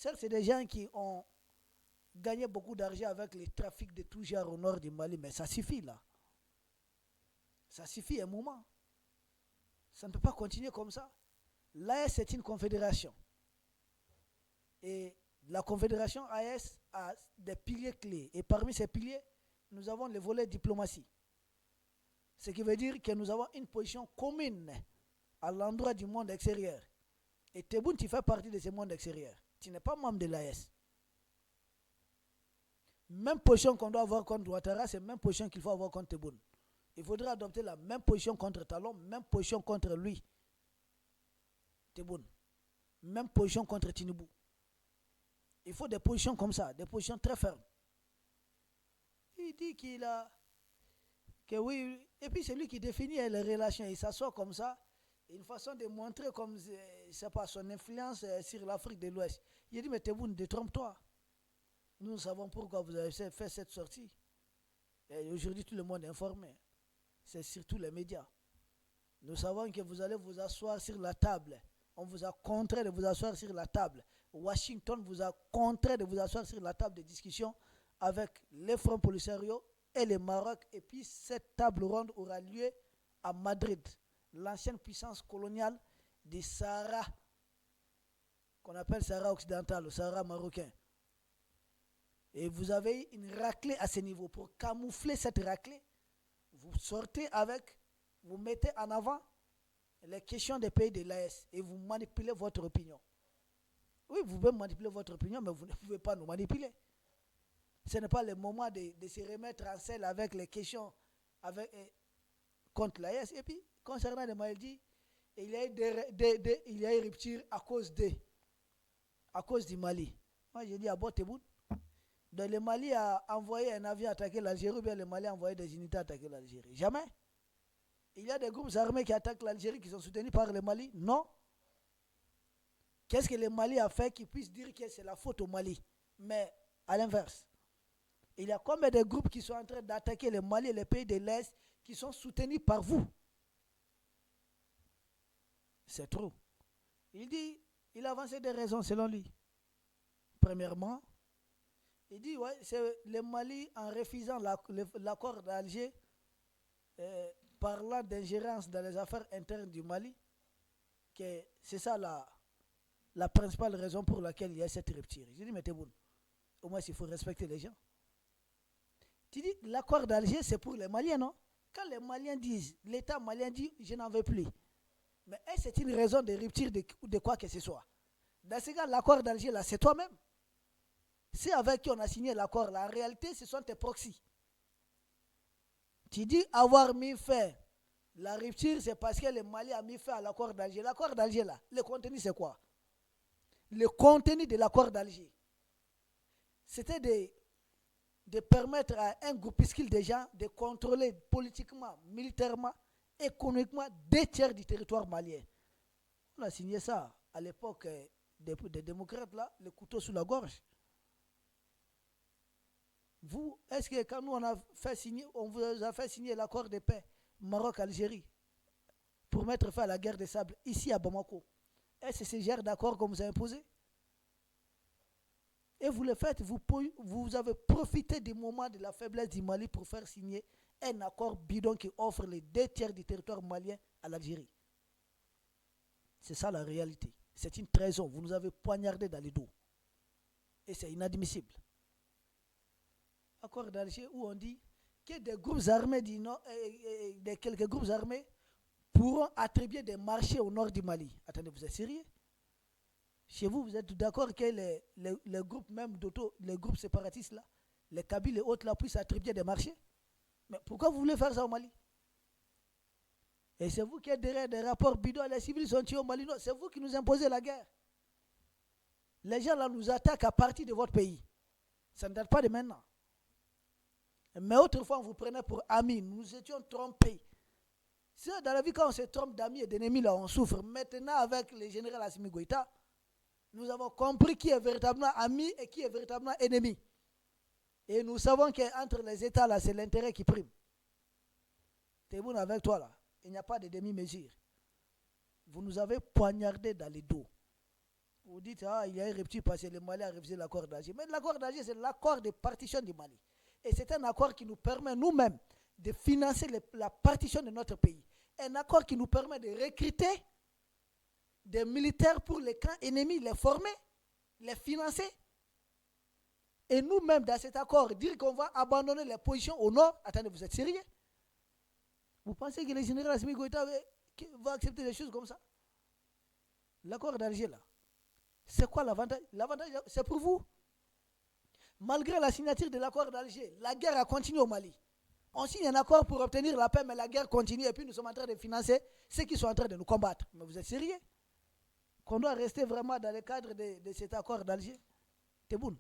Certes, c'est des gens qui ont gagné beaucoup d'argent avec les trafics de tout genre au nord du Mali, mais ça suffit là. Ça suffit un moment. Ça ne peut pas continuer comme ça. L'AES, c'est une confédération. Et la confédération AES a des piliers clés. Et parmi ces piliers, nous avons le volet diplomatie. Ce qui veut dire que nous avons une position commune à l'endroit du monde extérieur. Et Tebboune, tu fais partie de ce monde extérieur. Tu n'es pas membre de l'AES. Même position qu'on doit avoir contre Ouattara, c'est la même position qu'il faut avoir contre Tebboune. Il faudra adopter la même position contre Talon, même position contre lui, Tebboune. Même position contre Tinubu. Il faut des positions comme ça, des positions très fermes. Il dit qu'il a... que oui, et puis c'est lui qui définit les relations. Il s'assoit comme ça, une façon de montrer comme, c'est pas son influence sur l'Afrique de l'Ouest. Il dit, mais Tebboune, détrompe-toi. Nous savons pourquoi vous avez fait cette sortie. Et aujourd'hui, tout le monde est informé. C'est surtout les médias. Nous savons que vous allez vous asseoir sur la table. On vous a contraint de vous asseoir sur la table. Washington vous a contraint de vous asseoir sur la table de discussion avec les Front Polisario et le Maroc. Et puis cette table ronde aura lieu à Madrid, l'ancienne puissance coloniale du Sahara, qu'on appelle Sahara occidental, le Sahara marocain. Et vous avez une raclée à ce niveau. Pour camoufler cette raclée, vous sortez avec, vous mettez en avant les questions des pays de l'AES et vous manipulez votre opinion. Oui, vous pouvez manipuler votre opinion, mais vous ne pouvez pas nous manipuler. Ce n'est pas le moment de se remettre en selle avec les questions contre l'AES. Et puis, concernant les Mali, il y a eu rupture à cause du Mali. Moi, j'ai dit à Tebboune, le Mali a envoyé un avion attaquer l'Algérie ou bien le Mali a envoyé des unités attaquer l'Algérie. Jamais. Il y a des groupes armés qui attaquent l'Algérie qui sont soutenus par le Mali? Non. Qu'est-ce que le Mali a fait qui puisse dire que c'est la faute au Mali? Mais à l'inverse, il y a combien de groupes qui sont en train d'attaquer le Mali et les pays de l'Est qui sont soutenus par vous? C'est trop. Il a avancé des raisons selon lui. Premièrement, il dit, ouais, c'est le Mali en refusant l'accord d'Alger, parlant d'ingérence dans les affaires internes du Mali, que c'est ça la principale raison pour laquelle il y a cette rupture. Je dis, mais Tebboune, au moins il faut respecter les gens. Tu dis, l'accord d'Alger, c'est pour les Maliens, non? Quand les Maliens disent, l'État malien dit, je n'en veux plus. Mais c'est une raison de rupture de quoi que ce soit. Dans ce cas, l'accord d'Alger, là, c'est toi-même. C'est avec qui on a signé l'accord, là. En réalité, ce sont tes proxys. Tu dis avoir mis fin. La rupture, c'est parce que le Mali a mis fin à l'accord d'Alger. L'accord d'Alger, là, le contenu, c'est quoi? Le contenu de l'accord d'Alger, c'était de permettre à un groupuscule de gens de contrôler politiquement, militairement, économiquement 2/3 du territoire malien. On a signé ça à l'époque des démocrates, là, le couteau sous la gorge. Vous, est-ce que quand nous on vous a fait signer l'accord de paix Maroc-Algérie pour mettre fin à la guerre des sables ici à Bamako, est-ce que c'est ce genre d'accord qu'on vous a imposé? Et vous le faites, vous avez profité du moment de la faiblesse du Mali pour faire signer un accord bidon qui offre les 2/3 du territoire malien à l'Algérie. C'est ça la réalité. C'est une trahison. Vous nous avez poignardé dans les dos. Et c'est inadmissible. Accord d'Alger où on dit que des groupes armés quelques groupes armés pourront attribuer des marchés au nord du Mali. Attendez, vous êtes sérieux? Chez vous, vous êtes d'accord que les groupes même les groupes séparatistes là, les Kabyles et autres là, puissent attribuer des marchés? Mais pourquoi vous voulez faire ça au Mali? Et c'est vous qui êtes derrière des rapports bidons, les civils sont tués au Mali. Non, c'est vous qui nous imposez la guerre. Les gens là nous attaquent à partir de votre pays. Ça ne date pas de maintenant. Mais autrefois, on vous prenait pour amis. Nous étions trompés. C'est dans la vie, quand on se trompe d'amis et d'ennemis, là, on souffre. Maintenant, avec le général Assimi Goïta, nous avons compris qui est véritablement ami et qui est véritablement ennemi. Et nous savons qu'entre les États, là, c'est l'intérêt qui prime. Tebboune, avec toi, là, il n'y a pas de demi-mesure. Vous nous avez poignardé dans les dos. Vous dites, ah, il y a une rupture parce que le Mali a refusé l'accord d'Alger. Mais l'accord d'Alger, c'est l'accord de partition du Mali. Et c'est un accord qui nous permet nous-mêmes de financer la partition de notre pays. Un accord qui nous permet de recruter des militaires pour les camps ennemis, les former, les financer. Et nous-mêmes, dans cet accord, dire qu'on va abandonner les positions au nord. Attendez, vous êtes sérieux? Vous pensez que le général Assimi Goïta va accepter des choses comme ça? L'accord d'Alger, là, c'est quoi l'avantage? L'avantage, c'est pour vous. Malgré la signature de l'accord d'Alger, la guerre a continué au Mali. On signe un accord pour obtenir la paix, mais la guerre continue et puis nous sommes en train de financer ceux qui sont en train de nous combattre. Mais vous êtes sérieux? Qu'on doit rester vraiment dans le cadre de cet accord d'Alger? Tebboune.